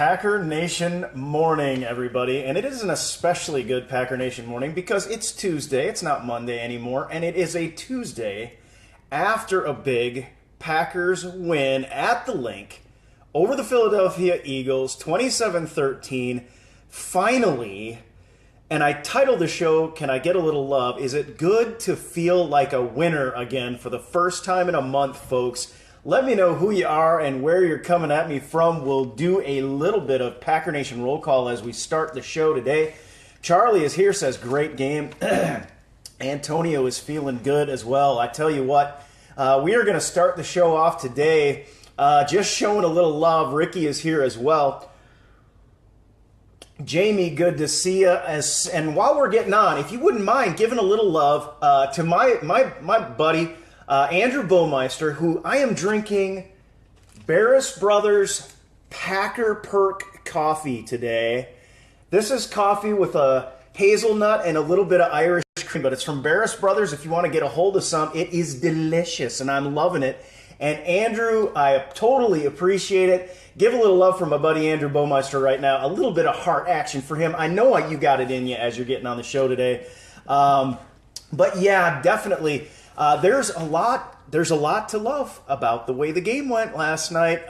Packer Nation morning, everybody. And it is an especially good Packer Nation morning because it's Tuesday. It's not Monday anymore. And it is a Tuesday after a big Packers win at the Link over the Philadelphia Eagles, 27-13. Finally, and I titled the show, Can I Get a Little Love? Is it good to feel like a winner again for the first time in a month, folks? Let me know who you are and where you're coming at me from. We'll do a little bit of Packer Nation roll call as we start the show today. Charlie is here, says great game. Antonio is feeling good as well. I tell you what, we are going to start the show off today just showing a little love. Ricky is here as well. Jamie, good to see you. And while we're getting on, if you wouldn't mind giving a little love to my buddy, Andrew Baumeister, who I am drinking Barris Brothers Packer Perk coffee today. This is coffee with a hazelnut and a little bit of Irish cream, but it's from Barris Brothers. If you want to get a hold of some, it is delicious, and I'm loving it. And Andrew, I totally appreciate it. Give a little love for my buddy Andrew Baumeister right now. A little bit of heart action for him. I know you got it in you as you're getting on the show today. But yeah, definitely. There's a lot to love about the way the game went last night.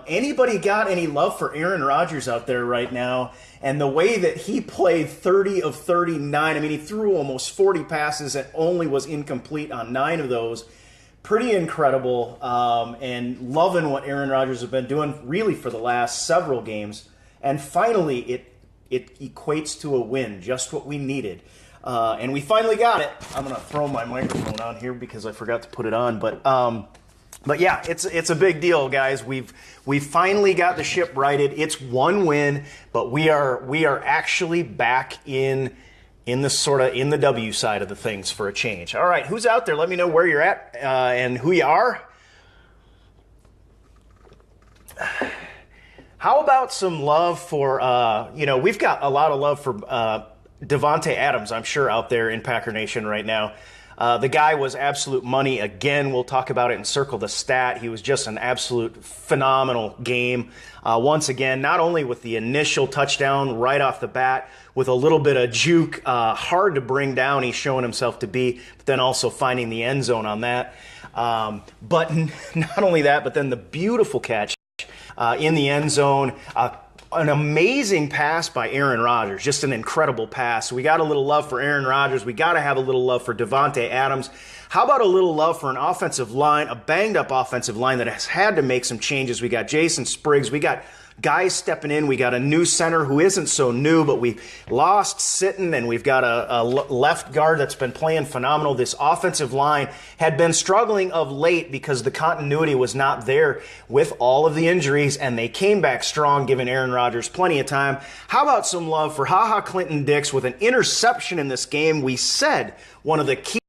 Anybody got any love for Aaron Rodgers out there right now? And the way that he played 30 of 39. I mean, he threw almost 40 passes and only was incomplete on 9 of those. Pretty incredible. And loving what Aaron Rodgers has been doing really for the last several games. And finally, it equates to a win, just what we needed. And we finally got it. I'm going to throw my microphone on here because I forgot to put it on. But yeah, it's a big deal, guys. We've finally got the ship righted. It's one win, but we are actually back in the W side of the things for a change. All right, who's out there? Let me know where you're at and who you are. How about some love for we've got a lot of love for Davante Adams, I'm sure, out there in Packer Nation right now. The guy was absolute money again. We'll talk about it and circle the stat. He was just an absolute phenomenal game. Once again, not only with the initial touchdown right off the bat, with a little bit of juke, hard to bring down, he's showing himself to be, but then also finding the end zone on that. But not only that, but then the beautiful catch in the end zone. An amazing pass by Aaron Rodgers, just an incredible pass. We got a little love for Aaron Rodgers. We got to have a little love for Davante Adams. How about a little love for an offensive line, a banged-up offensive line that has had to make some changes? We got Jason Spriggs. We got guys stepping in. We got a new center who isn't so new, but we lost Sitton, and we've got a left guard that's been playing phenomenal. This offensive line had been struggling of late because the continuity was not there with all of the injuries, and they came back strong, giving Aaron Rodgers plenty of time. How about some love for HaHa Clinton-Dix with an interception in this game? We said one of the keys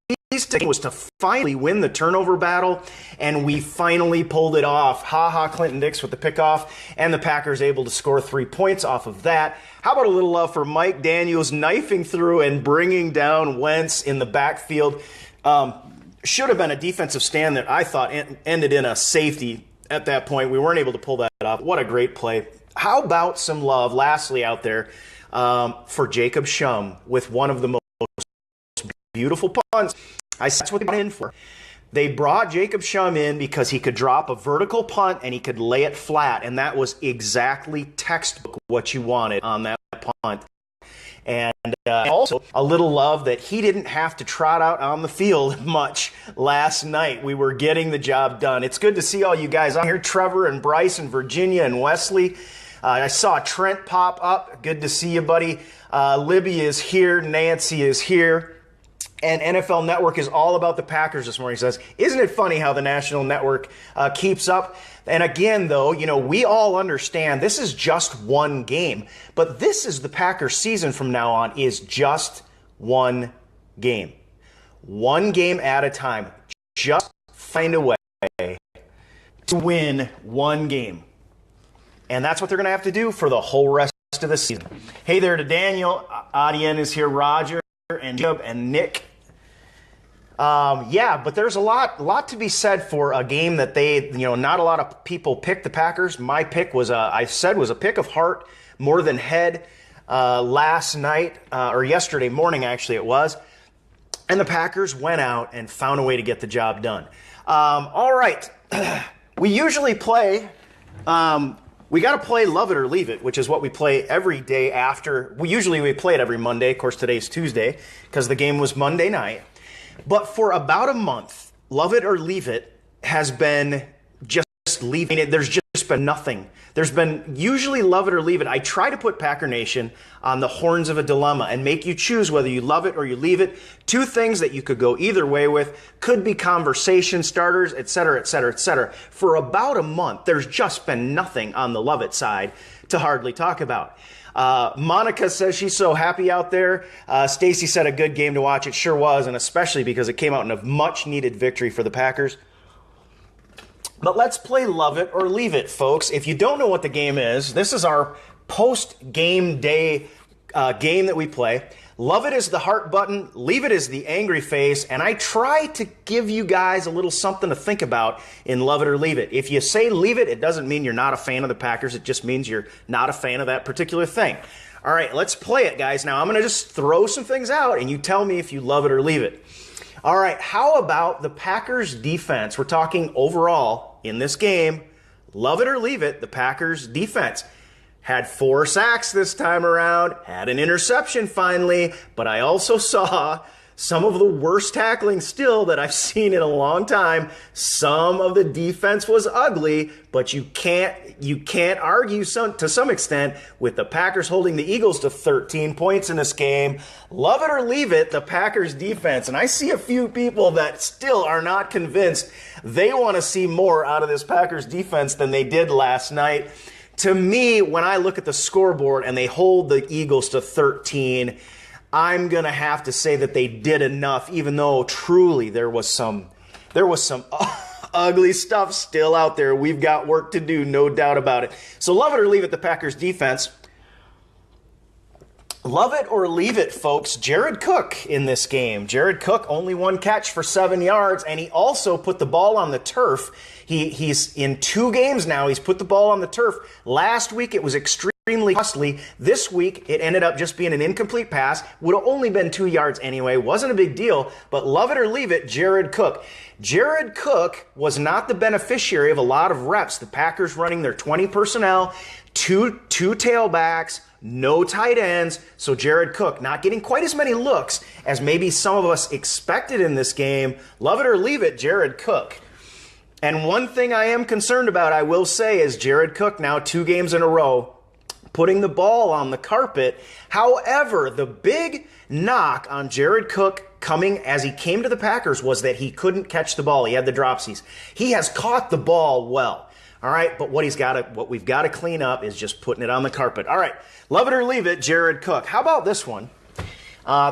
was to finally win the turnover battle, and we finally pulled it off. HaHa Clinton-Dix with the pickoff, and the Packers able to score 3 points off of that. How about a little love for Mike Daniels knifing through and bringing down Wentz in the backfield? Should have been a defensive stand that I thought ended in a safety at that point. We weren't able to pull that off. What a great play. How about some love, lastly, out there for Jacob Shum with one of the most beautiful punts. That's what they brought in for. They brought Jacob Shum in because he could drop a vertical punt and he could lay it flat, and that was exactly textbook what you wanted on that punt. And also a little love that he didn't have to trot out on the field much last night. We were getting the job done. It's good to see all you guys out here, Trevor and Bryce and Virginia and Wesley. I saw Trent pop up. Good to see you, buddy. Libby is here. Nancy is here. And NFL Network is all about the Packers this morning. He says, isn't it funny how the National Network keeps up? And again, though, we all understand this is just one game. But this is the Packers season from now on, is just one game. One game at a time. Just find a way to win one game. And that's what they're going to have to do for the whole rest of the season. Hey there to Daniel. Adien is here. Roger and Jacob and Nick. Yeah, but there's a lot to be said for a game that not a lot of people picked the Packers. My pick was a pick of heart more than head last night, or yesterday morning, actually it was. And the Packers went out and found a way to get the job done. All right. We usually play, we got to play Love It or Leave It, which is what we play every day after. We play it every Monday. Of course, today's Tuesday because the game was Monday night. But for about a month, Love It or Leave It has been just leaving it. There's just been nothing. There's been usually Love It or Leave It. I try to put Packer Nation on the horns of a dilemma and make you choose whether you love it or you leave it. Two things that you could go either way with. Could be conversation starters, etc., etc., etc. For about a month, there's just been nothing on the Love It side to hardly talk about. Monica says she's so happy out there. Stacy said a good game to watch. It sure was, and especially because it came out in a much-needed victory for the Packers. But let's play Love It or Leave It, folks. If you don't know what the game is, this is our post-game day game that we play. Love It is the heart button, Leave It is the angry face, and I try to give you guys a little something to think about in Love It or Leave It. If you say leave it, it doesn't mean you're not a fan of the Packers. It just means you're not a fan of that particular thing. All right, let's play it, guys. Now, I'm going to just throw some things out, and you tell me if you love it or leave it. All right, how about the Packers defense? We're talking overall in this game. Love it or leave it, the Packers defense. Had 4 sacks this time around, had an interception finally, but I also saw some of the worst tackling still that I've seen in a long time. Some of the defense was ugly, but you can't argue to some extent with the Packers holding the Eagles to 13 points in this game. Love it or leave it, the Packers defense. And I see a few people that still are not convinced they want to see more out of this Packers defense than they did last night. To me, when I look at the scoreboard and they hold the Eagles to 13, I'm going to have to say that they did enough, even though truly there was some ugly stuff still out there. We've got work to do, no doubt about it. So love it or leave it, the Packers defense. Love it or leave it, folks. Jared Cook in this game. Jared Cook, only 1 catch for 7 yards, and he also put the ball on the turf. He's in 2 games now. He's put the ball on the turf. Last week, it was extremely costly. This week, it ended up just being an incomplete pass. Would have only been 2 yards anyway. Wasn't a big deal, but love it or leave it, Jared Cook. Jared Cook was not the beneficiary of a lot of reps. The Packers running their 20 personnel, two tailbacks, no tight ends, so Jared Cook not getting quite as many looks as maybe some of us expected in this game. Love it or leave it, Jared Cook. And one thing I am concerned about, I will say, is Jared Cook now 2 games in a row putting the ball on the carpet. However, the big knock on Jared Cook coming as he came to the Packers was that he couldn't catch the ball. He had the dropsies. He has caught the ball well. All right, but what we've got to clean up is just putting it on the carpet. All right, love it or leave it, Jared Cook. How about this one?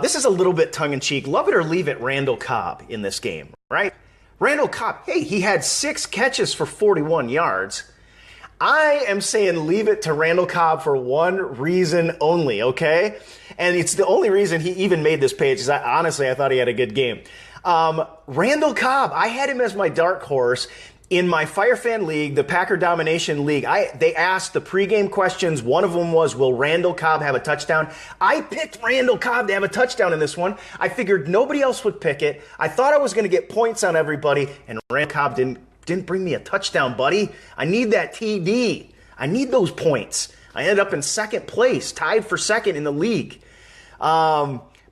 This is a little bit tongue-in-cheek. Love it or leave it, Randall Cobb in this game, right? Randall Cobb, hey, he had 6 catches for 41 yards. I am saying leave it to Randall Cobb for one reason only, okay? And it's the only reason he even made this page is honestly, I thought he had a good game. Randall Cobb, I had him as my dark horse. In my Fire Fan League, the Packer Domination League, they asked the pregame questions. One of them was, will Randall Cobb have a touchdown? I picked Randall Cobb to have a touchdown in this one. I figured nobody else would pick it. I thought I was going to get points on everybody, and Randall Cobb didn't bring me a touchdown, buddy. I need that TD. I need those points. I ended up in second place, tied for second in the league.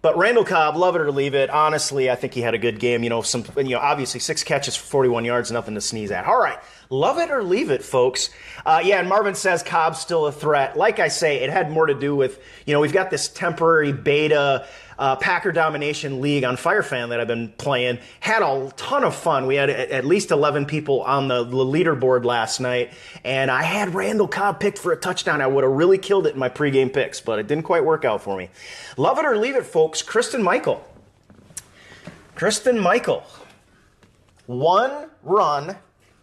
But Randall Cobb, love it or leave it. Honestly, I think he had a good game. Obviously 6 catches for 41 yards, nothing to sneeze at. All right, love it or leave it, folks. And Marvin says Cobb's still a threat. Like I say, it had more to do with, we've got this temporary beta Packer Domination League on FireFan that I've been playing. Had a ton of fun. We had at least 11 people on the leaderboard last night, and I had Randall Cobb picked for a touchdown. I would have really killed it in my pregame picks, but it didn't quite work out for me. Love it or leave it, folks. Christine Michael. 1 run,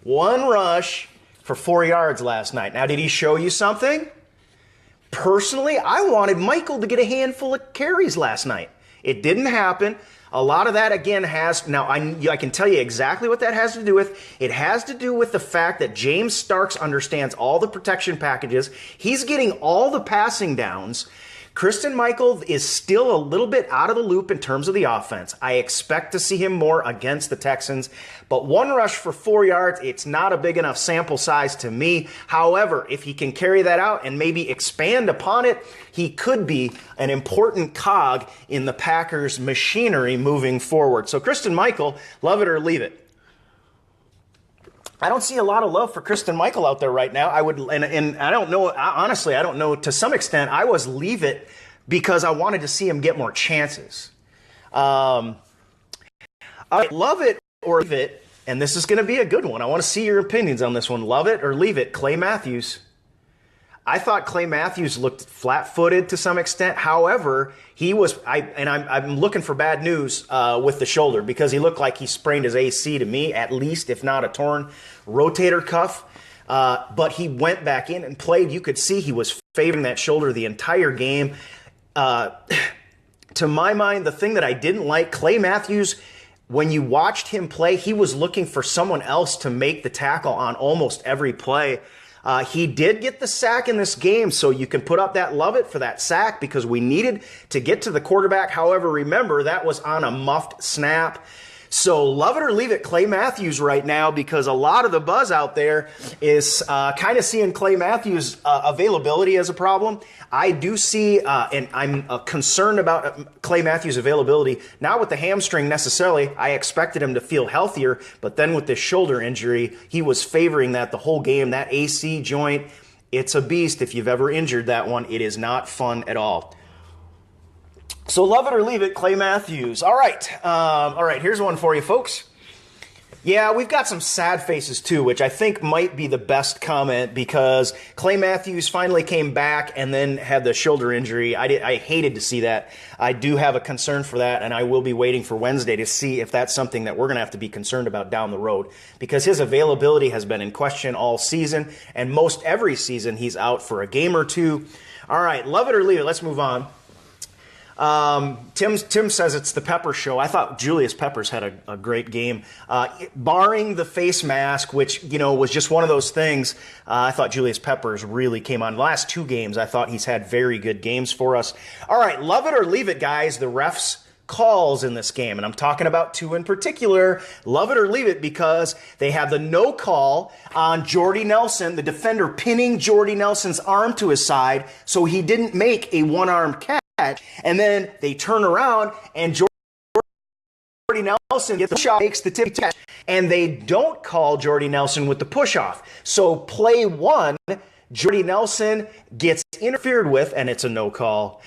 1 rush for 4 yards last night. Now, did he show you something? Personally, I wanted Michael to get a handful of carries last night. It didn't happen. A lot of that, again, I can tell you exactly what that has to do with. It has to do with the fact that James Starks understands all the protection packages. He's getting all the passing downs. Christine Michael is still a little bit out of the loop in terms of the offense. I expect to see him more against the Texans, but one rush for 4 yards, it's not a big enough sample size to me. However, if he can carry that out and maybe expand upon it, he could be an important cog in the Packers' machinery moving forward. So Christine Michael, love it or leave it. I don't see a lot of love for Christine Michael out there right now. And I don't know, honestly, I don't know, to some extent, I was leave it because I wanted to see him get more chances. I love it or leave it, and this is going to be a good one. I want to see your opinions on this one. Love it or leave it, Clay Matthews. I thought Clay Matthews looked flat-footed to some extent. However, I'm looking for bad news with the shoulder because he looked like he sprained his AC to me, at least, if not a torn rotator cuff. But he went back in and played. You could see he was favoring that shoulder the entire game. To my mind, the thing that I didn't like, Clay Matthews, when you watched him play, he was looking for someone else to make the tackle on almost every play. He did get the sack in this game, so you can put up that love it for that sack because we needed to get to the quarterback. However, remember, that was on a muffed snap. So love it or leave it, Clay Matthews right now, because a lot of the buzz out there is kind of seeing Clay Matthews' availability as a problem. I do see, and I'm concerned about Clay Matthews' availability, not with the hamstring necessarily. I expected him to feel healthier, but then with this shoulder injury, he was favoring that the whole game. That AC joint, it's a beast. If you've ever injured that one, it is not fun at all. So love it or leave it, Clay Matthews. All right, here's one for you, folks. Yeah, we've got some sad faces too, which I think might be the best comment because Clay Matthews finally came back and then had the shoulder injury. I hated to see that. I do have a concern for that, and I will be waiting for Wednesday to see if that's something that we're going to have to be concerned about down the road because his availability has been in question all season, and most every season he's out for a game or two. All right, love it or leave it. Let's move on. Tim says it's the Pepper show. I thought Julius Peppers had a great game. Barring the face mask, which, was just one of those things, I thought Julius Peppers really came on. The last two games, I thought he's had very good games for us. All right, love it or leave it, guys. The refs calls in this game, and I'm talking about two in particular. Love it or leave it because they have the no call on Jordy Nelson, the defender pinning Jordy Nelson's arm to his side, so he didn't make a one-arm catch. And then they turn around and Jordy Nelson gets the shot, makes the tip catch, and they don't call Jordy Nelson with the push-off. So play one, Jordy Nelson gets interfered with, and it's a no call.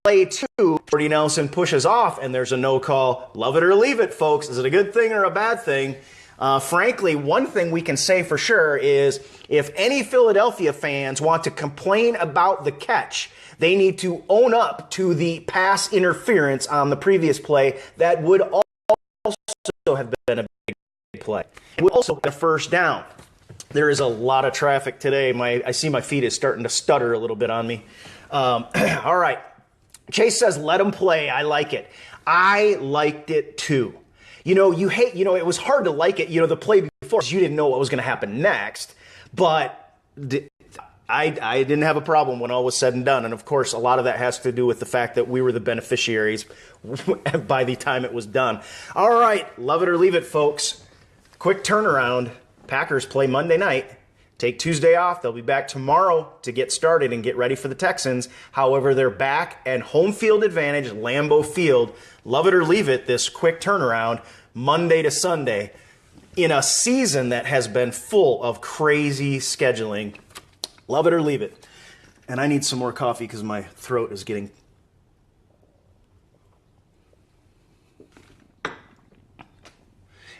Play two, Jordy Nelson pushes off, and there's a no call. Love it or leave it, folks. Is it a good thing or a bad thing? Frankly, one thing we can say for sure is if any Philadelphia fans want to complain about the catch, they need to own up to the pass interference on the previous play. That would also have been a big play. It would also be a first down. There is a lot of traffic today. I see my feet is starting to stutter a little bit on me. All right. Chase says, let him play. I like it. I liked it too. It was hard to like it. The play before, you didn't know what was going to happen next. But I didn't have a problem when all was said and done. And, of course, a lot of that has to do with the fact that we were the beneficiaries by the time it was done. All right, love it or leave it, folks. Quick turnaround. Packers play Monday night. Take Tuesday off. They'll be back tomorrow to get started and get ready for the Texans. However, they're back and home field advantage, Lambeau Field. Love it or leave it, this quick turnaround, Monday to Sunday, in a season that has been full of crazy scheduling. Love it or leave it. And I need some more coffee because my throat is getting...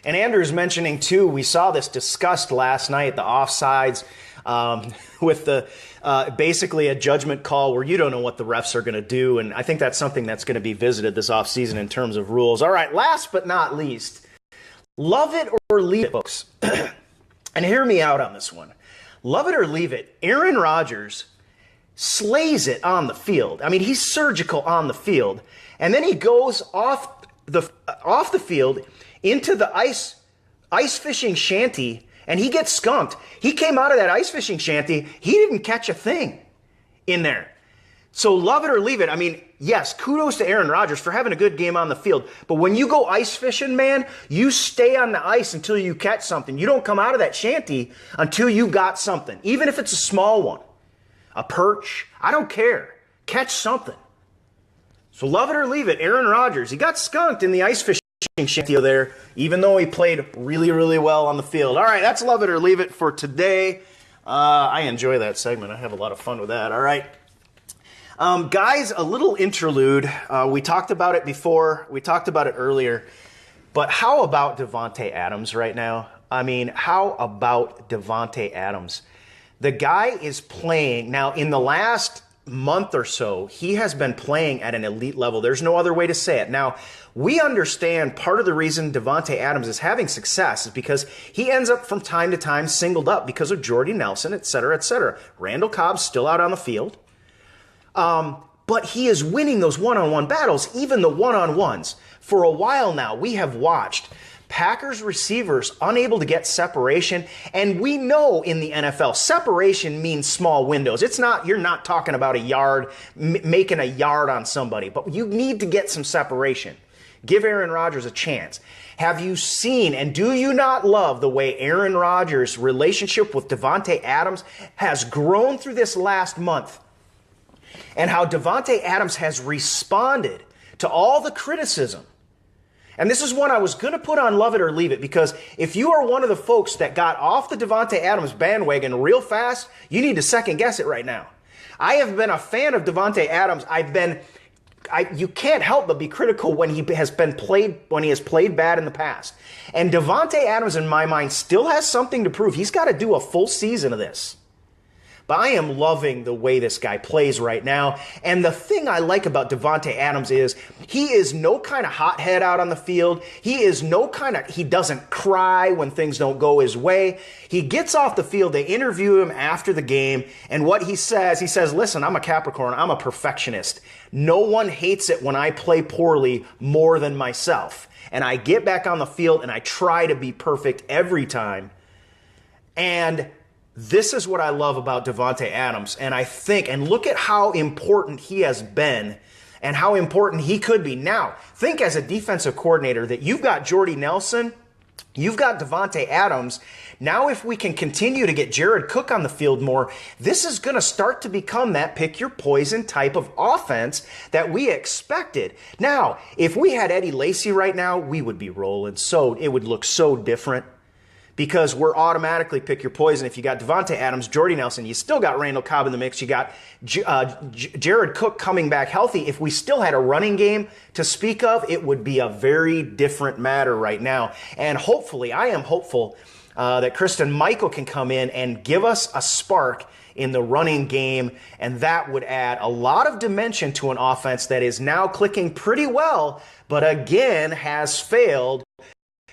And Andrew's mentioning, too, we saw this discussed last night, the offsides, with the basically a judgment call where you don't know what the refs are going to do. And I think that's something that's going to be visited this offseason in terms of rules. All right, last but not least, love it or leave it, folks. And hear me out on this one. Love it or leave it, Aaron Rodgers slays it on the field. I mean, he's surgical on the field. And then he goes off off the field into the ice fishing shanty, and he gets skunked. He came out of that ice fishing shanty. He didn't catch a thing in there. So love it or leave it. I mean, yes, kudos to Aaron Rodgers for having a good game on the field. But when you go ice fishing, man, you stay on the ice until you catch something. You don't come out of that shanty until you got something, even if it's a small one, a perch. I don't care. Catch something. So love it or leave it. Aaron Rodgers, he got skunked in the ice fishing shanty there, even though he played really, really well on the field. All right, that's love it or leave it for today. I enjoy that segment. I have a lot of fun with that. All right. Guys, a little interlude. We talked about it before. We talked about it earlier. But how about Davante Adams right now? I mean, how about Davante Adams? The guy is playing. Now, in the last month or so, he has been playing at an elite level. There's no other way to say it. Now, we understand part of the reason Davante Adams is having success is because he ends up from time to time singled up because of Jordy Nelson, et cetera, et cetera. Randall Cobb's still out on the field. But he is winning those one-on-one battles, even the one-on-ones. For a while now, we have watched Packers receivers unable to get separation. And we know in the NFL, separation means small windows. It's not, you're not talking about a yard, making a yard on somebody, but you need to get some separation. Give Aaron Rodgers a chance. Have you seen, and do you not love the way Aaron Rodgers' relationship with Davante Adams has grown through this last month? And how Davante Adams has responded to all the criticism. And this is one I was going to put on Love It or Leave It, because if you are one of the folks that got off the Davante Adams bandwagon real fast, you need to second guess it right now. I have been a fan of Davante Adams. You can't help but be critical when he has played bad in the past. And Davante Adams, in my mind, still has something to prove. He's got to do a full season of this. But I am loving the way this guy plays right now. And the thing I like about Davante Adams is he is no kind of hothead out on the field. He doesn't cry when things don't go his way. He gets off the field. They interview him after the game. And what he says, listen, I'm a Capricorn. I'm a perfectionist. No one hates it when I play poorly more than myself. And I get back on the field and I try to be perfect every time. And this is what I love about Davante Adams, and I think, and look at how important he has been and how important he could be. Now, think as a defensive coordinator that you've got Jordy Nelson, you've got Davante Adams. Now, if we can continue to get Jared Cook on the field more, this is going to start to become that pick your poison type of offense that we expected. Now, if we had Eddie Lacy right now, we would be rolling. It would look so different. Because we're automatically pick your poison. If you got Davante Adams, Jordy Nelson, you still got Randall Cobb in the mix. You got Jared Cook coming back healthy. If we still had a running game to speak of, it would be a very different matter right now. And hopefully, I am hopeful that Christine Michael can come in and give us a spark in the running game. And that would add a lot of dimension to an offense that is now clicking pretty well, but again has failed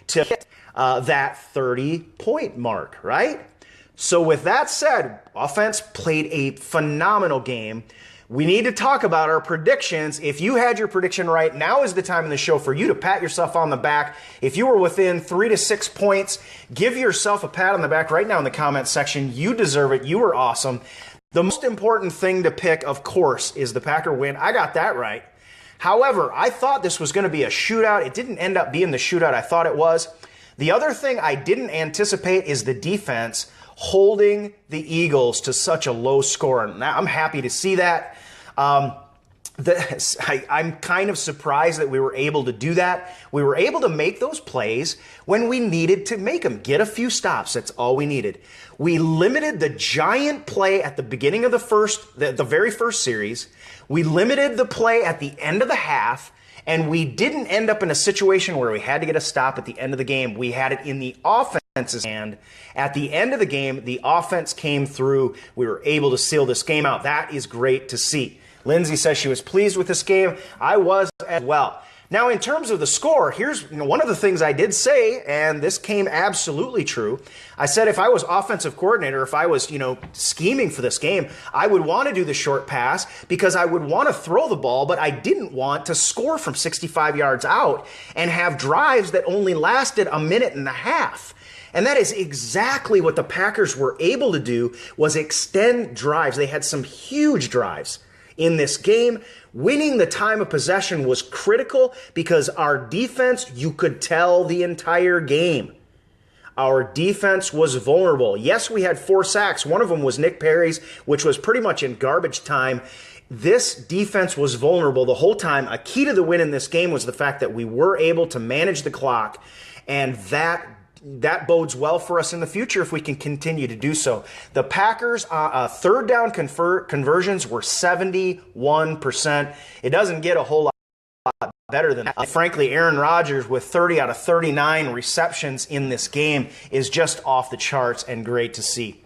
to hit that 30-point mark, right? So with that said, offense played a phenomenal game. We need to talk about our predictions. If you had your prediction right, now is the time in the show for you to pat yourself on the back. If you were within 3 to 6 points, give yourself a pat on the back right now in the comments section. You deserve it. You were awesome. The most important thing to pick, of course, is the Packer win. I got that right. However, I thought this was going to be a shootout. It didn't end up being the shootout I thought it was. The other thing I didn't anticipate is the defense holding the Eagles to such a low score. Now, I'm happy to see that. I'm kind of surprised that we were able to do that. We were able to make those plays when we needed to make them. Get a few stops. That's all we needed. We limited the giant play at the beginning of the very first series. We limited the play at the end of the half. And we didn't end up in a situation where we had to get a stop at the end of the game. We had it in the offense's hand. At the end of the game, the offense came through. We were able to seal this game out. That is great to see. Lindsay says she was pleased with this game. I was as well. Now, in terms of the score, here's one of the things I did say, and this came absolutely true. I said if I was offensive coordinator, if I was, scheming for this game, I would want to do the short pass because I would want to throw the ball, but I didn't want to score from 65 yards out and have drives that only lasted a minute and a half. And that is exactly what the Packers were able to do, was extend drives. They had some huge drives in this game. Winning the time of possession was critical because our defense, you could tell the entire game, our defense was vulnerable. Yes, we had 4 sacks. One of them was Nick Perry's, which was pretty much in garbage time. This defense was vulnerable the whole time. A key to the win in this game was the fact that we were able to manage the clock, and that bodes well for us in the future if we can continue to do so. The Packers' third down conversions were 71%. It doesn't get a whole lot better than that. Frankly, Aaron Rodgers with 30 out of 39 receptions in this game is just off the charts and great to see.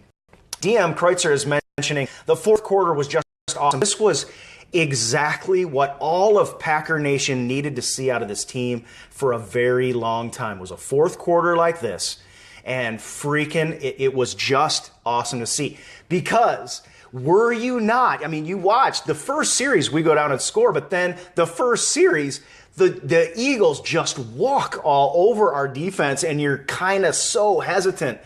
DM Kreutzer is mentioning the fourth quarter was just awesome. This was exactly what all of Packer Nation needed to see out of this team for a very long time, was a fourth quarter like this. And freaking, it was just awesome to see. Because were you not, you watched the first series, we go down and score, but then the first series, the Eagles just walk all over our defense, and you're kind of so hesitant.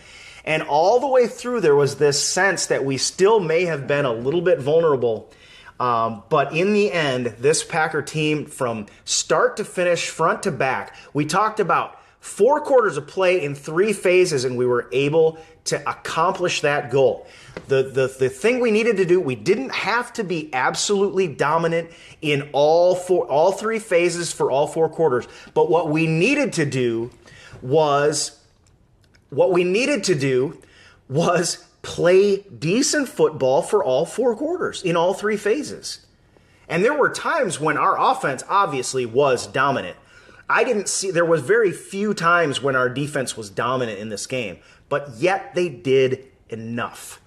And all the way through, there was this sense that we still may have been a little bit vulnerable. But in the end, this Packer team, from start to finish, front to back, we talked about 4 quarters of play in 3 phases, and we were able to accomplish that goal. The thing we needed to do, we didn't have to be absolutely dominant in all 3 phases for all 4 quarters. But what we needed to do was play decent football for all 4 quarters in all 3 phases. And there were times when our offense obviously was dominant. There was very few times when our defense was dominant in this game, but yet they did enough.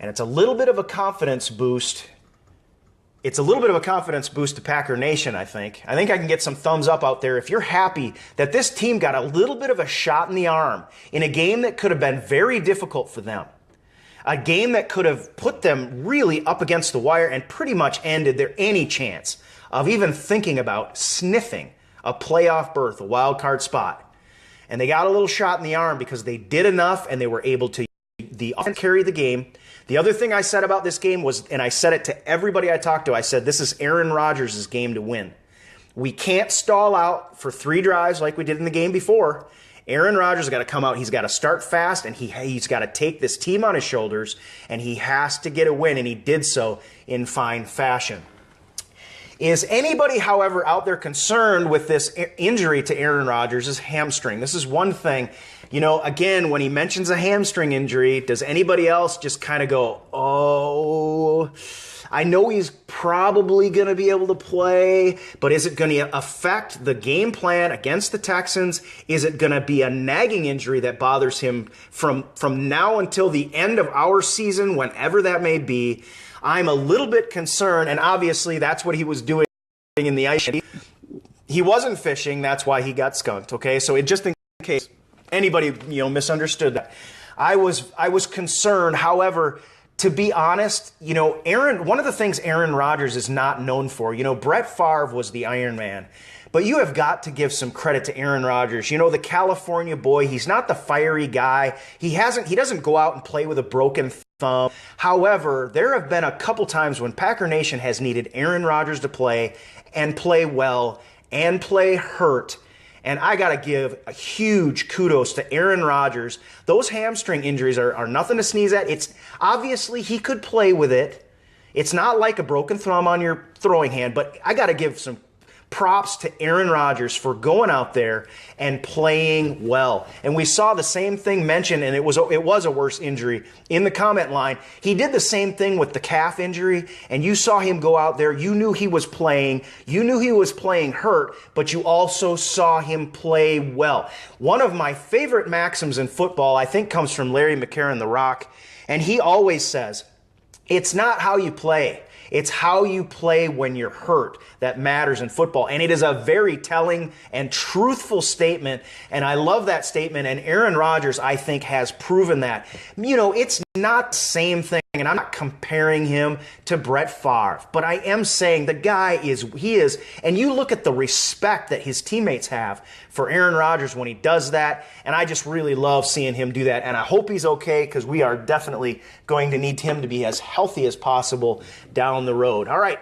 And it's a little bit of a confidence boost. It's a little bit of a confidence boost to Packer Nation, I think. I think I can get some thumbs up out there if you're happy that this team got a little bit of a shot in the arm in a game that could have been very difficult for them. A game that could have put them really up against the wire and pretty much ended their any chance of even thinking about sniffing a playoff berth, a wild card spot. And they got a little shot in the arm because they did enough and they were able to carry the game. The other thing I said about this game was, and I said it to everybody I talked to, I said this is Aaron Rodgers' game to win. We can't stall out for 3 drives like we did in the game before. Aaron Rodgers has got to come out. He's got to start fast, and he's got to take this team on his shoulders, and he has to get a win, and he did so in fine fashion. Is anybody, however, out there concerned with this injury to Aaron Rodgers' hamstring? This is one thing. Again, when he mentions a hamstring injury, does anybody else just kind of go, oh, I know he's probably going to be able to play, but is it going to affect the game plan against the Texans? Is it going to be a nagging injury that bothers him from now until the end of our season, whenever that may be? I'm a little bit concerned, and obviously that's what he was doing in the ice. He wasn't fishing, that's why he got skunked, okay? So just in case anybody, misunderstood that. I was concerned, however, to be honest, one of the things Aaron Rodgers is not known for, Brett Favre was the Iron Man. But you have got to give some credit to Aaron Rodgers. The California boy, he's not the fiery guy. He doesn't go out and play with a broken thumb. However, there have been a couple times when Packer Nation has needed Aaron Rodgers to play and play well and play hurt. And I got to give a huge kudos to Aaron Rodgers. Those hamstring injuries are nothing to sneeze at. It's obviously he could play with it. It's not like a broken thumb on your throwing hand, but I got to give some props to Aaron Rodgers for going out there and playing well. And we saw the same thing mentioned, and it was a worse injury in the comment line. He did the same thing with the calf injury, and you saw him go out there. You knew he was playing. You knew he was playing hurt, but you also saw him play well. One of my favorite maxims in football, I think, comes from Larry McCarron, The Rock, and he always says, it's not how you play. It's how you play when you're hurt that matters in football. And it is a very telling and truthful statement. And I love that statement. And Aaron Rodgers, I think, has proven that. It's not the same thing. And I'm not comparing him to Brett Favre, but I am saying the guy is, and you look at the respect that his teammates have for Aaron Rodgers when he does that, and I just really love seeing him do that, and I hope he's okay because we are definitely going to need him to be as healthy as possible down the road. All right.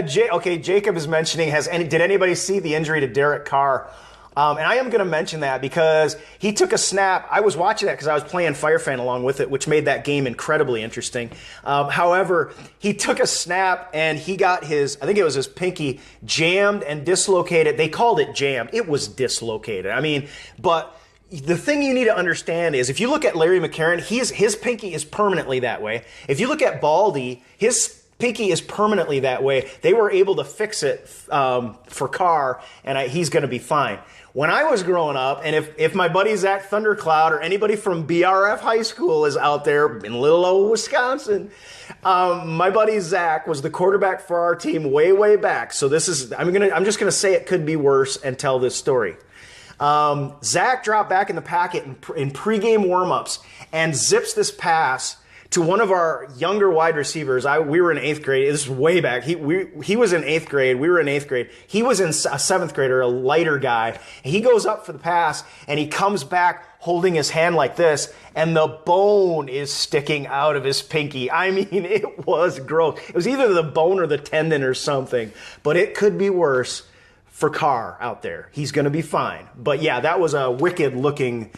Jacob is mentioning, did anybody see the injury to Derek Carr? And I am going to mention that because he took a snap. I was watching that because I was playing Firefan along with it, which made that game incredibly interesting. However, he took a snap and he got I think it was his pinky, jammed and dislocated. They called it jammed. It was dislocated. But the thing you need to understand is if you look at Larry McCarron, his pinky is permanently that way. If you look at Baldy, his pinky is permanently that way. They were able to fix it for Carr, and he's going to be fine. When I was growing up, and if my buddy Zach Thundercloud or anybody from BRF High School is out there in little old Wisconsin, my buddy Zach was the quarterback for our team way back. So I'm just going to say it could be worse and tell this story. Zach dropped back in the pocket in pregame warmups and zips this pass to one of our younger wide receivers. We were in 8th grade. This is way back. He was in 8th grade. We were in 8th grade. He was in a 7th grader, a lighter guy. He goes up for the pass, and he comes back holding his hand like this, and the bone is sticking out of his pinky. It was gross. It was either the bone or the tendon or something, but it could be worse for Carr out there. He's going to be fine. But yeah, that was a wicked-looking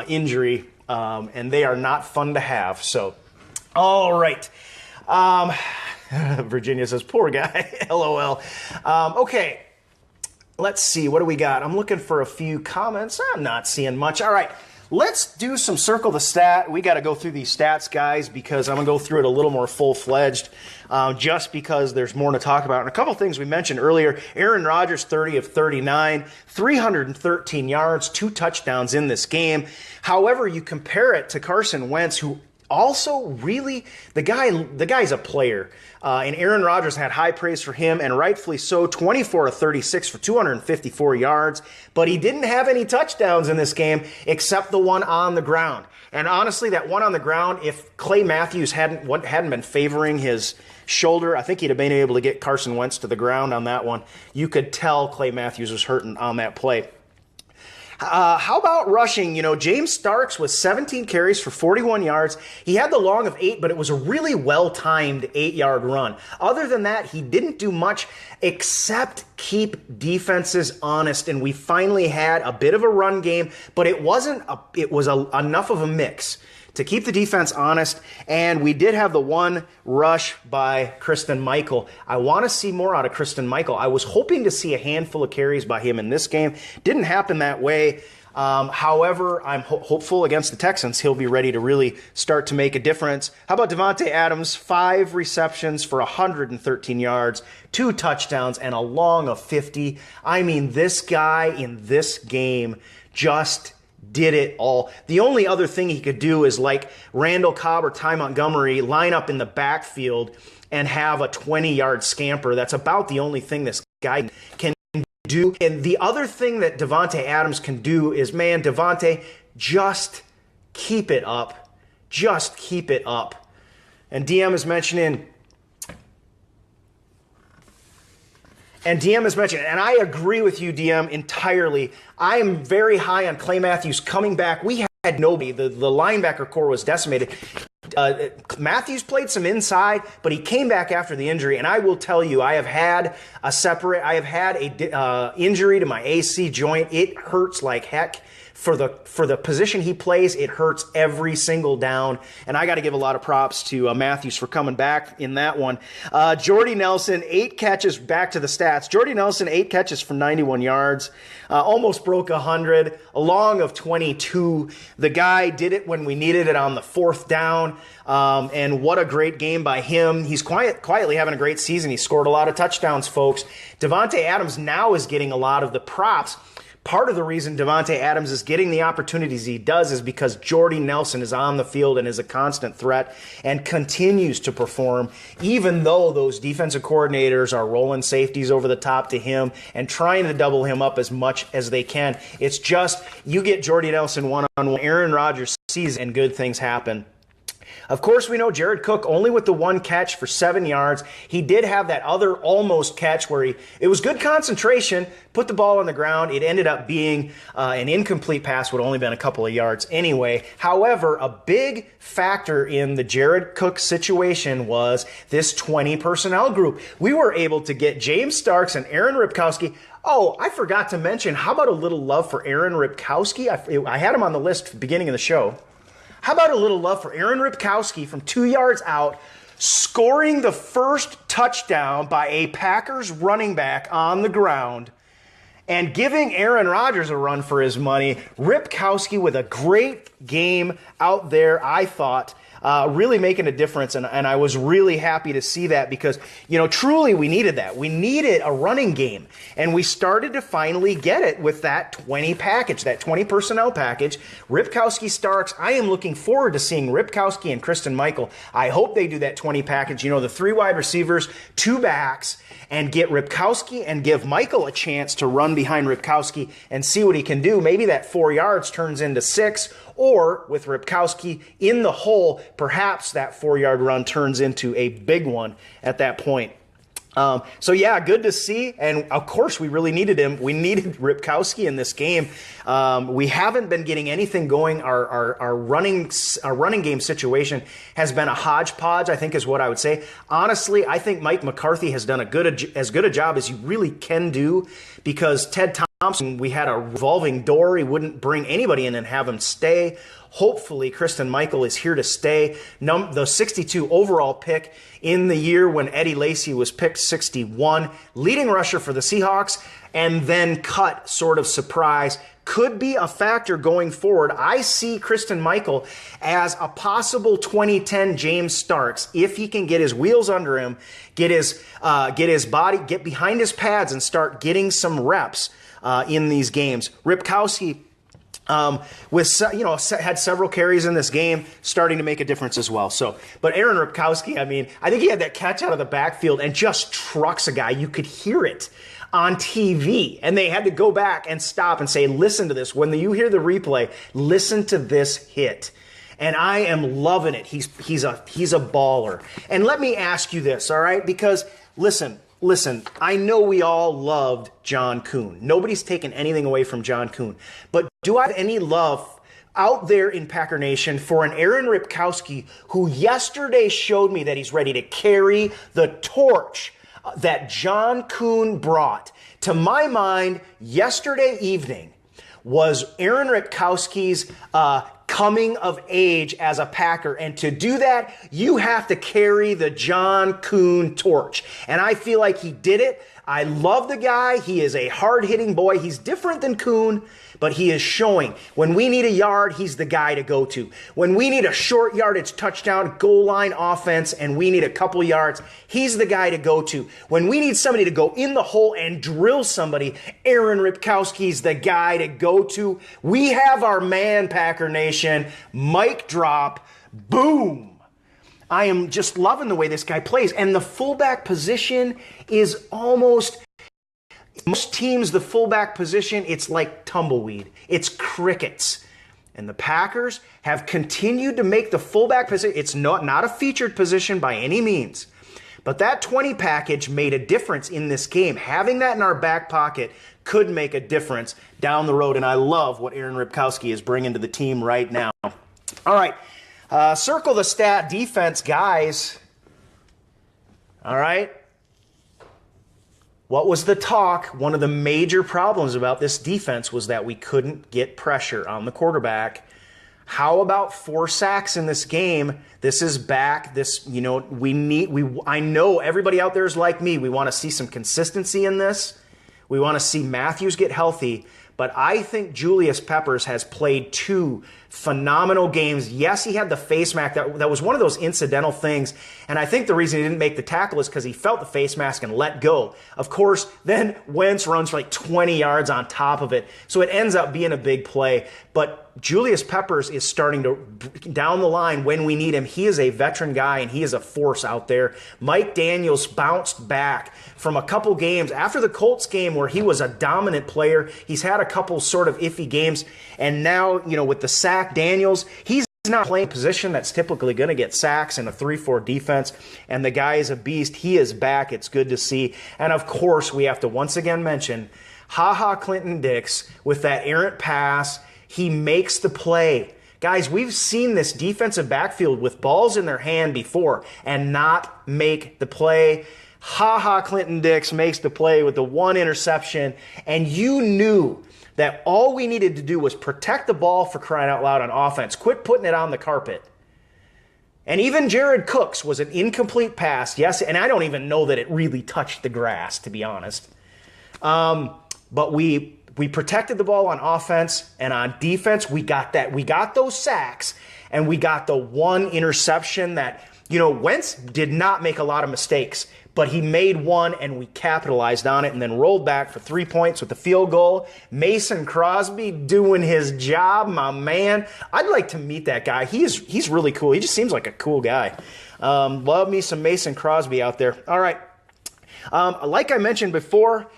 injury, and they are not fun to have, so... All right. Virginia says, poor guy. LOL. Okay. Let's see. What do we got? I'm looking for a few comments. I'm not seeing much. All right. Let's do some circle the stat. We got to go through these stats, guys, because I'm going to go through it a little more full-fledged just because there's more to talk about. And a couple things we mentioned earlier. Aaron Rodgers, 30 of 39, 313 yards, 2 touchdowns in this game. However, you compare it to Carson Wentz, who also, really, the guy's a player. And Aaron Rodgers had high praise for him, and rightfully so, 24 of 36 for 254 yards. But he didn't have any touchdowns in this game except the one on the ground. And honestly, that one on the ground, if Clay Matthews hadn't been favoring his shoulder, I think he'd have been able to get Carson Wentz to the ground on that one. You could tell Clay Matthews was hurting on that play. How about rushing? James Starks was 17 carries for 41 yards. He had the long of 8, but it was a really well-timed 8-yard run. Other than that, he didn't do much except keep defenses honest, and we finally had a bit of a run game, but it was enough of a mix to keep the defense honest, and we did have the one rush by Christine Michael. I want to see more out of Christine Michael. I was hoping to see a handful of carries by him in this game. Didn't happen that way. However, I'm hopeful against the Texans. He'll be ready to really start to make a difference. How about Davante Adams? 5 receptions for 113 yards, 2 touchdowns, and a long of 50. This guy in this game just did it all. The only other thing he could do is like Randall Cobb or Ty Montgomery line up in the backfield and have a 20-yard scamper. That's about the only thing this guy can do. And the other thing that Davante Adams can do is, man, Davante, just keep it up. Just keep it up. And DM is mentioning... And I agree with you, DM, entirely. I am very high on Clay Matthews coming back. We had nobody. The linebacker core was decimated. Matthews played some inside, but he came back after the injury. And I will tell you, I have had a injury to my AC joint. It hurts like heck. For the position he plays, it hurts every single down. And I got to give a lot of props to Matthews for coming back in that one. Jordy Nelson, 8 catches, back to the stats. Jordy Nelson, 8 catches for 91 yards. Almost broke 100, a long of 22. The guy did it when we needed it on the 4th down. And what a great game by him. He's quietly having a great season. He scored a lot of touchdowns, folks. Davante Adams now is getting a lot of the props. Part of the reason Davante Adams is getting the opportunities he does is because Jordy Nelson is on the field and is a constant threat and continues to perform, even though those defensive coordinators are rolling safeties over the top to him and trying to double him up as much as they can. It's just, you get Jordy Nelson one-on-one, Aaron Rodgers sees and good things happen. Of course, we know Jared Cook only with the one catch for 7 yards. He did have that other almost catch where it was good concentration, put the ball on the ground. It ended up being an incomplete pass, would have only been a couple of yards anyway. However, a big factor in the Jared Cook situation was this 20 personnel group. We were able to get James Starks and Aaron Ripkowski. Oh, I forgot to mention, how about a little love for Aaron Ripkowski? I had him on the list at the beginning of the show. How about a little love for Aaron Ripkowski from 2 yards out, scoring the first touchdown by a Packers running back on the ground and giving Aaron Rodgers a run for his money. Ripkowski with a great game out there, I thought. Really making a difference, and I was really happy to see that because, truly we needed that. We needed a running game, and we started to finally get it with that 20 package, that 20 personnel package. Ripkowski, Starks, I am looking forward to seeing Ripkowski and Christine Michael. I hope they do that 20 package, the 3 wide receivers, 2 backs, and get Ripkowski and give Michael a chance to run behind Ripkowski and see what he can do. Maybe that 4 yards turns into 6, or with Ripkowski in the hole, perhaps that 4-yard run turns into a big one at that point. So yeah, good to see. And of course, we really needed him. We needed Ripkowski in this game. We haven't been getting anything going. Our running game situation has been a hodgepodge, I think is what I would say. Honestly, I think Mike McCarthy has done as good a job as you really can do, because Ted Thompson, we had a revolving door. He wouldn't bring anybody in and have him stay. Hopefully, Christine Michael is here to stay. The 62 overall pick in the year when Eddie Lacy was picked 61. Leading rusher for the Seahawks, and then cut, sort of surprise. Could be a factor going forward. I see Christine Michael as a possible 2010 James Starks if he can get his wheels under him, get his body, get behind his pads, and start getting some reps in these games. Ripkowski, had several carries in this game, starting to make a difference as well. But Aaron Ripkowski, I think he had that catch out of the backfield and just trucks a guy. You could hear it on TV, and they had to go back and stop and say, listen to this. When you hear the replay, listen to this hit. And I am loving it. He's a baller. And let me ask you this, all right? Because listen, I know we all loved John Kuhn. Nobody's taken anything away from John Kuhn. But do I have any love out there in Packer Nation for an Aaron Ripkowski who yesterday showed me that he's ready to carry the torch that John Kuhn brought? To my mind, yesterday evening was Aaron Ripkowski's coming of age as a Packer. And to do that, you have to carry the John Kuhn torch. And I feel like he did it. I love the guy. He is a hard-hitting boy. He's different than Kuhn, but he is showing. When we need a yard, he's the guy to go to. When we need a short yardage touchdown, goal line offense, and we need a couple yards, he's the guy to go to. When we need somebody to go in the hole and drill somebody, Aaron Ripkowski's the guy to go to. We have our man, Packer Nation. Mic drop. Boom. I am just loving the way this guy plays. And the fullback position is almost, most teams, the fullback position, it's like tumbleweed. It's crickets. And the Packers have continued to make the fullback position, it's not a featured position by any means. But that 20 package made a difference in this game. Having that in our back pocket could make a difference down the road. And I love what Aaron Ripkowski is bringing to the team right now. All right. Circle the stat defense, guys. All right. What was the talk? One of the major problems about this defense was that we couldn't get pressure on the quarterback. How about 4 sacks in this game? This is back. I know everybody out there is like me. We want to see some consistency in this. We want to see Matthews get healthy. But I think Julius Peppers has played 2 phenomenal games. Yes, he had the face mask. That was one of those incidental things. And I think the reason he didn't make the tackle is because he felt the face mask and let go. Of course, then Wentz runs for like 20 yards on top of it. So it ends up being a big play. But Julius Peppers is starting to, down the line when we need him, he is a veteran guy and he is a force out there. Mike Daniels bounced back from a couple games after the Colts game where he was a dominant player. He's had a couple sort of iffy games. And now, with the sack, Daniels, he's not playing a position that's typically going to get sacks in a 3-4 defense, and the guy is a beast. He is back. It's good to see. And, of course, we have to once again mention Clinton Dix with that errant pass. He makes the play. Guys, we've seen this defensive backfield with balls in their hand before and not make the play. Clinton Dix makes the play with the 1 interception, and you knew that all we needed to do was protect the ball, for crying out loud, on offense. Quit putting it on the carpet. And even Jared Cook's was an incomplete pass, yes, and I don't even know that it really touched the grass, to be honest. But we protected the ball on offense, and on defense, we got that. We got those sacks, and we got the 1 interception that, Wentz did not make a lot of mistakes, but he made 1, and we capitalized on it and then rolled back for 3 points with the field goal. Mason Crosby doing his job, my man. I'd like to meet that guy. He's really cool. He just seems like a cool guy. Love me some Mason Crosby out there. All right. Like I mentioned before,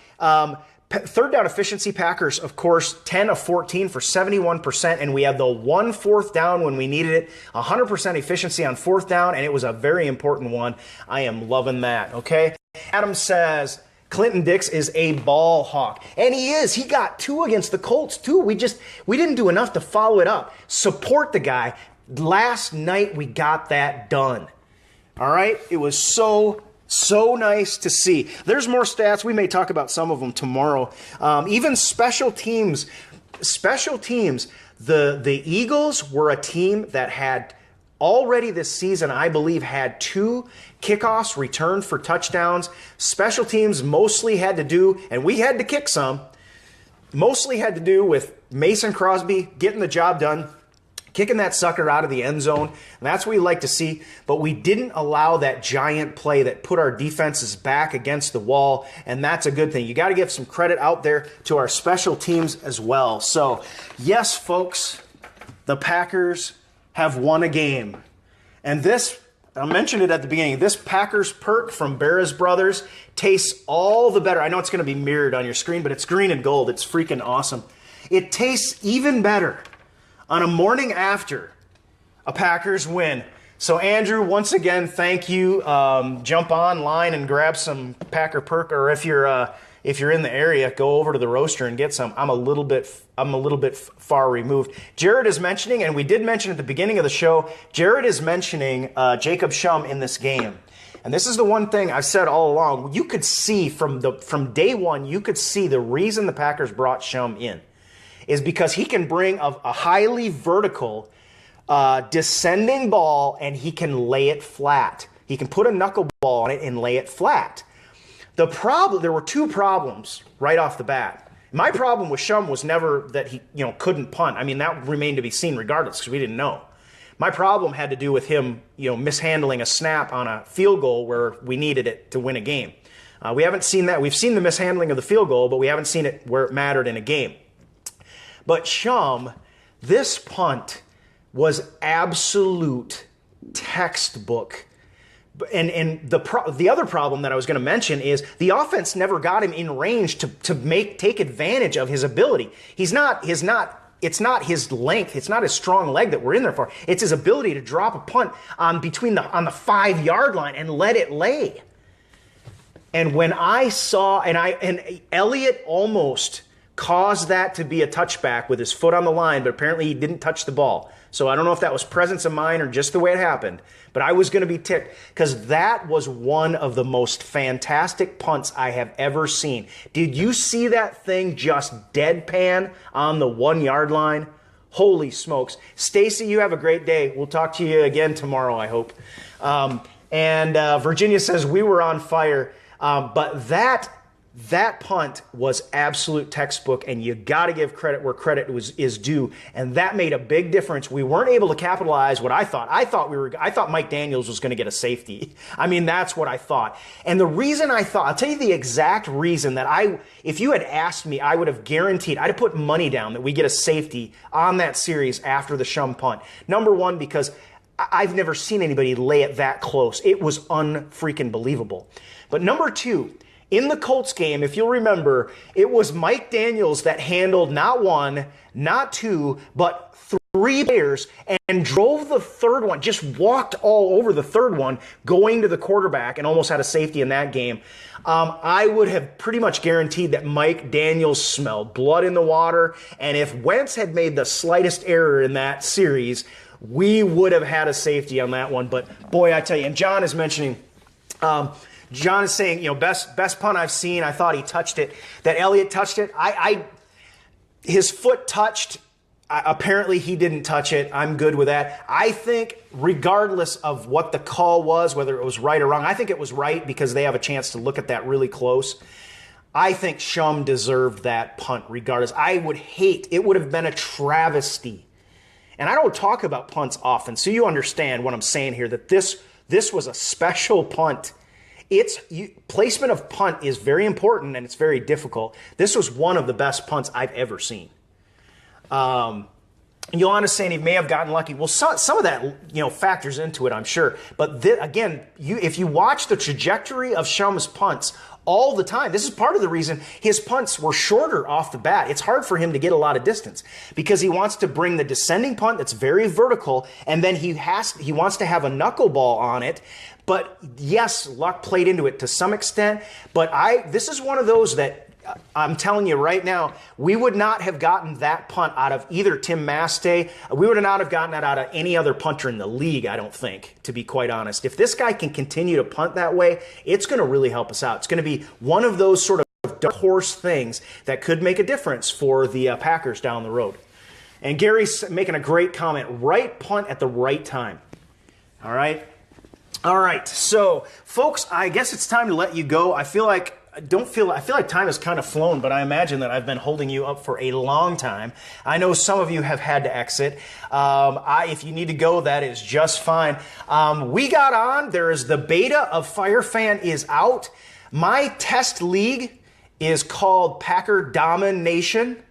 third down efficiency, Packers, of course, 10 of 14 for 71%, and we had the 1 4th down when we needed it, 100% efficiency on 4th down, and it was a very important one. I am loving that, okay? Adam says Clinton Dix is a ball hawk, and he is. He got 2 against the Colts, too. We didn't do enough to follow it up. Support the guy. Last night, we got that done, all right? It was so nice to see. There's more stats. We may talk about some of them tomorrow. Even special teams. The Eagles were a team that had already this season, I believe, had 2 kickoffs returned for touchdowns. Special teams mostly had to do, and we had to kick some, mostly had to do with Mason Crosby getting the job done, kicking that sucker out of the end zone. And that's what we like to see. But we didn't allow that giant play that put our defenses back against the wall. And that's a good thing. You got to give some credit out there to our special teams as well. So, yes, folks, the Packers have won a game. And this, I mentioned it at the beginning, this Packers perk from Barras Brothers tastes all the better. I know it's going to be mirrored on your screen, but it's green and gold. It's freaking awesome. It tastes even better on a morning after a Packers win. So, Andrew, once again, thank you. Jump online and grab some Packer perk, or if you're in the area, go over to the roaster and get some. I'm a little bit far removed. Jared is mentioning, and we did mention at the beginning of the show, Jared is mentioning Jacob Shum in this game. And this is the one thing I've said all along. You could see from day one, you could see the reason the Packers brought Shum in is because he can bring a highly vertical, descending ball, and he can lay it flat. He can put a knuckleball on it and lay it flat. There were 2 problems right off the bat. My problem with Shum was never that he couldn't punt. I mean, that remained to be seen regardless because we didn't know. My problem had to do with him mishandling a snap on a field goal where we needed it to win a game. We haven't seen that. We've seen the mishandling of the field goal, but we haven't seen it where it mattered in a game. But Shum, this punt was absolute textbook. And the other problem that I was going to mention is the offense never got him in range to take advantage of his ability. It's not his length, it's not his strong leg that we're in there for. It's his ability to drop a punt on the 5-yard line and let it lay. And when I saw, and Elliott almost caused that to be a touchback with his foot on the line, but apparently he didn't touch the ball. So I don't know if that was presence of mind or just the way it happened, but I was going to be ticked because that was one of the most fantastic punts I have ever seen. Did you see that thing just deadpan on the 1-yard line? Holy smokes. Stacy, you have a great day. We'll talk to you again tomorrow, I hope. And Virginia says we were on fire, but That punt was absolute textbook, and you got to give credit where credit is due, and that made a big difference. We weren't able to capitalize what I thought. I thought Mike Daniels was going to get a safety. I mean, that's what I thought. And the reason I'll tell you the exact reason that if you had asked me, I would have guaranteed, I'd have put money down that we get a safety on that series after the Shum punt. Number one, because I've never seen anybody lay it that close. It was unfreaking believable. But number two, in the Colts game, if you'll remember, it was Mike Daniels that handled not one, not two, but three players and drove the third one, just walked all over the third one, going to the quarterback and almost had a safety in that game. I would have pretty much guaranteed that Mike Daniels smelled blood in the water, and if Wentz had made the slightest error in that series, we would have had a safety on that one. But boy, I tell you, and John is mentioning, John is saying, best punt I've seen. I thought he touched it. That Elliott touched it. His foot touched. Apparently he didn't touch it. I'm good with that. I think regardless of what the call was, whether it was right or wrong, I think it was right because they have a chance to look at that really close. I think Shum deserved that punt regardless. It would have been a travesty. And I don't talk about punts often, so you understand what I'm saying here, that this was a special punt. Placement of punt is very important and it's very difficult. This was one of the best punts I've ever seen. Yolanda's saying he may have gotten lucky. Well, some of that factors into it, I'm sure. But again, if you watch the trajectory of Shum's punts all the time, this is part of the reason his punts were shorter off the bat. It's hard for him to get a lot of distance because he wants to bring the descending punt that's very vertical, and then he wants to have a knuckleball on it. But yes, luck played into it to some extent. But this is one of those that I'm telling you right now, we would not have gotten that punt out of either Tim Mastay. We would not have gotten that out of any other punter in the league, I don't think, to be quite honest. If this guy can continue to punt that way, it's going to really help us out. It's going to be one of those sort of dark horse things that could make a difference for the Packers down the road. And Gary's making a great comment. Right punt at the right time. All right. So, folks, I guess it's time to let you go. I feel like time has kind of flown, but I imagine that I've been holding you up for a long time. I know some of you have had to exit. If you need to go, that is just fine. We got on. There is the beta of FireFan is out. My test league is called Packer Domination.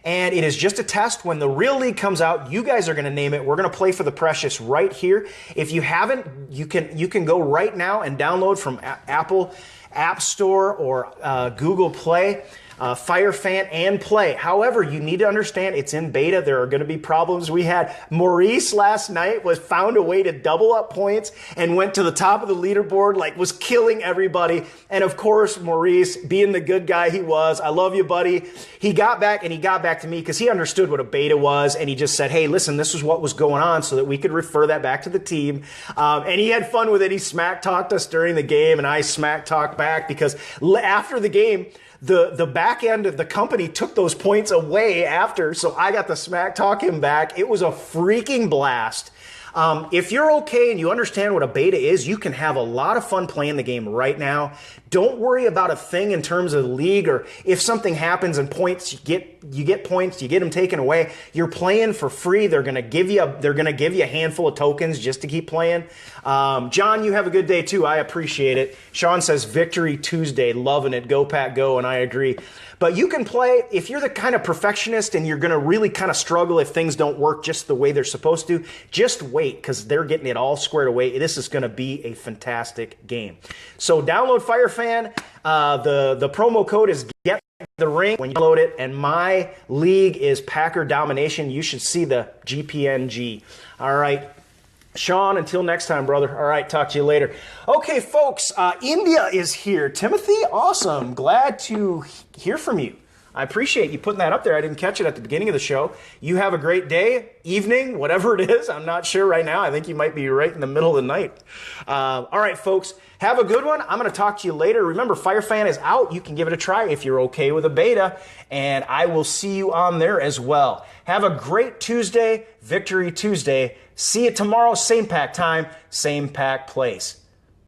And it is just a test. When the real league comes out, you guys are going to name it. We're going to play for the Precious right here. If you haven't, you can go right now and download from Apple App Store or Google Play, FireFan and play. However, you need to understand it's in beta. There are going to be problems. We had Maurice last night found a way to double up points and went to the top of the leaderboard, was killing everybody. And of course, Maurice, being the good guy he was, I love you, buddy. He got back to me because he understood what a beta was. And he just said, hey, listen, this is what was going on so that we could refer that back to the team. And he had fun with it. He smack talked us during the game and I smack talked back because after the game, the back end of the company took those points away after, so I got to smack talk him back. It was a freaking blast. If you're okay and you understand what a beta is, you can have a lot of fun playing the game right now. Don't worry about a thing in terms of the league, or if something happens and points, you get points, you get them taken away. You're playing for free. They're gonna give you a handful of tokens just to keep playing. John, you have a good day too. I appreciate it. Sean says Victory Tuesday, loving it. Go Pack Go, and I agree. But you can play, if you're the kind of perfectionist and you're going to really kind of struggle if things don't work just the way they're supposed to, just wait because they're getting it all squared away. This is going to be a fantastic game. So download FireFan. The promo code is Get the Ring when you download it, and my league is Packer Domination. You should see the GPNG. All right. Sean, until next time, brother. All right, talk to you later. Okay, folks, India is here. Timothy, awesome. Glad to hear from you. I appreciate you putting that up there. I didn't catch it at the beginning of the show. You have a great day, evening, whatever it is. I'm not sure right now. I think you might be right in the middle of the night. All right, folks, have a good one. I'm going to talk to you later. Remember, FireFan is out. You can give it a try if you're okay with a beta, and I will see you on there as well. Have a great Tuesday, Victory Tuesday. See you tomorrow, same pack time, same pack place.